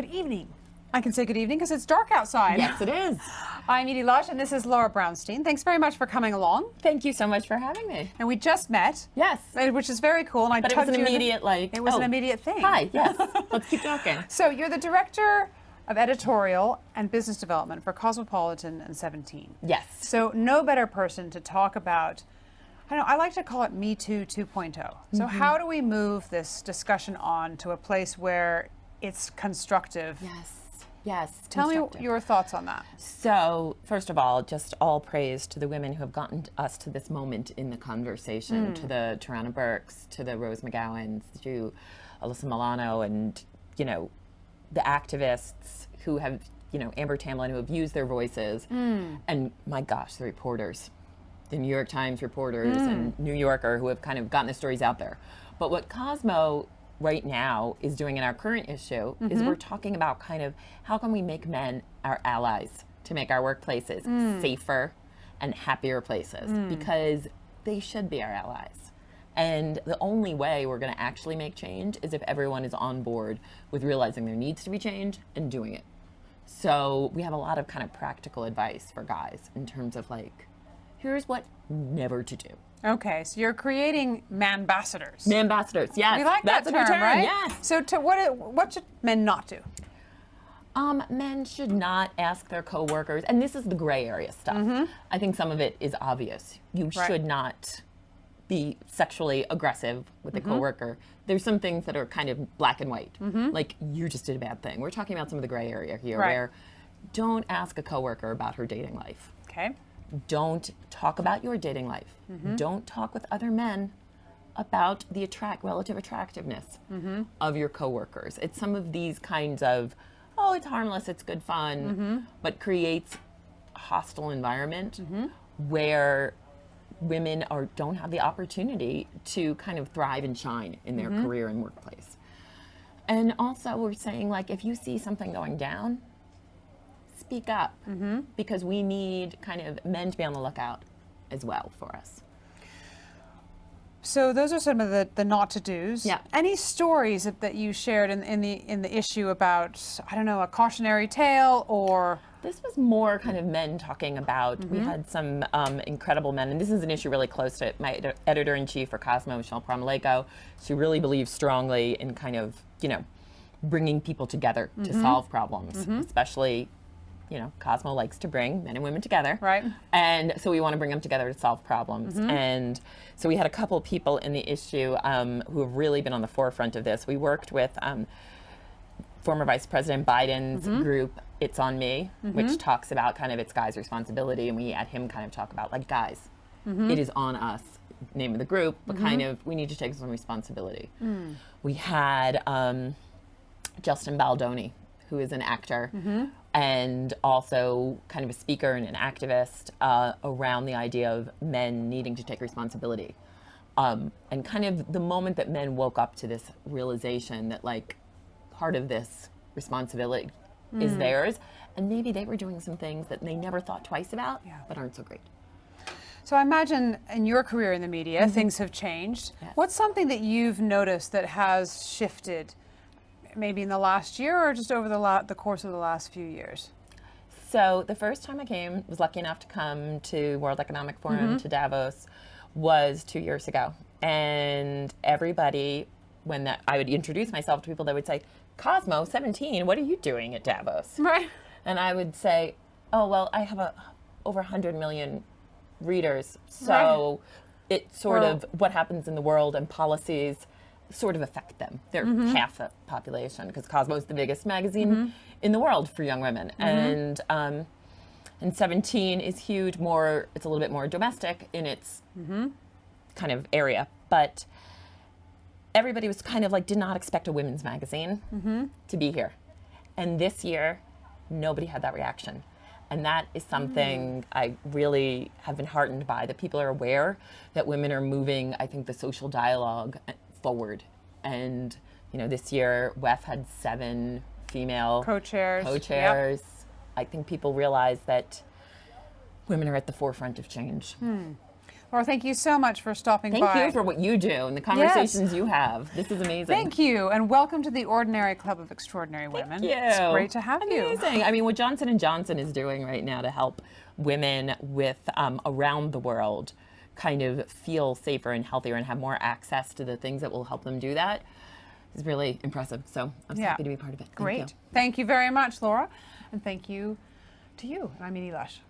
Good evening. I can say good evening because it's dark outside. Yes, it is. I'm Edie Lush, and this is Laura Brounstein. Thanks very much for coming along. Thank you so much for having me. And we just met. Yes. Which is very cool. And But it was an immediate, It was an immediate thing. Hi, yes. Let's keep talking. So you're the director of editorial and business development for Cosmopolitan and 17. Yes. So no better person to talk about, I like to call it Me Too 2.0. So how do we move this discussion on to a place where it's constructive? Yes. Tell me your thoughts on that. So, first of all, just all praise to the women who have gotten us to this moment in the conversation, to the Tarana Burkes, to the Rose McGowans, to Alyssa Milano, and, the activists who have, Amber Tamlin, who have used their voices, and my gosh, the reporters, the New York Times reporters and New Yorker who have kind of gotten the stories out there. But what Cosmo right now is doing in our current issue is we're talking about kind of how can we make men our allies to make our workplaces safer and happier places, because they should be our allies. And the only way we're going to actually make change is if everyone is on board with realizing there needs to be change and doing it. So we have a lot of kind of practical advice for guys in terms of here's what never to do. Okay, so you're creating man-ambassadors. Man-ambassadors, yes. We like That's that a new term, right? Yes. So what should men not do? Men should not ask their coworkers, and this is the gray area stuff. I think some of it is obvious. You should not be sexually aggressive with a coworker. There's some things that are kind of black and white, like you just did a bad thing. We're talking about some of the gray area here, where don't ask a coworker about her dating life. Okay. Don't talk about your dating life. Don't talk with other men about the relative attractiveness of your coworkers. It's some of these kinds of, it's harmless, it's good fun, but creates a hostile environment where women don't have the opportunity to kind of thrive and shine in their career and workplace. And also we're saying, if you see something going down, speak up, because we need kind of men to be on the lookout as well for us. So those are some of the not to dos. Yeah. Any stories that you shared in the issue about, a cautionary tale or? This was more kind of men talking about, we had some incredible men, and this is an issue really close to my editor-in-chief for Cosmo, Michelle Promaleko. She really believes strongly in kind of, bringing people together to solve problems, especially Cosmo likes to bring men and women together. Right. And so we want to bring them together to solve problems. And so we had a couple people in the issue who have really been on the forefront of this. We worked with former Vice President Biden's group, It's On Me, which talks about kind of it's guys' responsibility. And we had him kind of talk about guys, it is on us, name of the group, but kind of we need to take some responsibility. We had Justin Baldoni, who is an actor and also kind of a speaker and an activist around the idea of men needing to take responsibility. And kind of the moment that men woke up to this realization that part of this responsibility is theirs, and maybe they were doing some things that they never thought twice about, but aren't so great. So I imagine in your career in the media, things have changed. Yes. What's something that you've noticed that has shifted maybe in the last year or just over the course of the last few years? So the first time I was lucky enough to come to World Economic Forum, to Davos, was 2 years ago. And everybody, I would introduce myself to people, they would say, Cosmo, 17, what are you doing at Davos? Right. And I would say, oh, well, I have over 100 million readers. So it's sort of what happens in the world and policies sort of affect them. They're half the population, because Cosmo is the biggest magazine in the world for young women. And 17 is huge, it's a little bit more domestic in its kind of area. But everybody was kind of did not expect a women's magazine to be here. And this year, nobody had that reaction. And that is something I really have been heartened by, that people are aware that women are moving, I think, the social dialogue forward. And this year WEF had 7 female co-chairs. Yep. I think people realize that women are at the forefront of change. Laura, thank you so much for stopping by. Thank you for what you do and the conversations you have. This is amazing. Thank you, and welcome to the Ordinary Club of Extraordinary Women. Thank you. It's great to have you. Amazing. I mean, what Johnson & Johnson is doing right now to help women with around the world kind of feel safer and healthier and have more access to the things that will help them do that is really impressive. So I'm so happy to be part of it. Great. Thank you very much, Laura, and thank you to you. And I'm Edie Lush.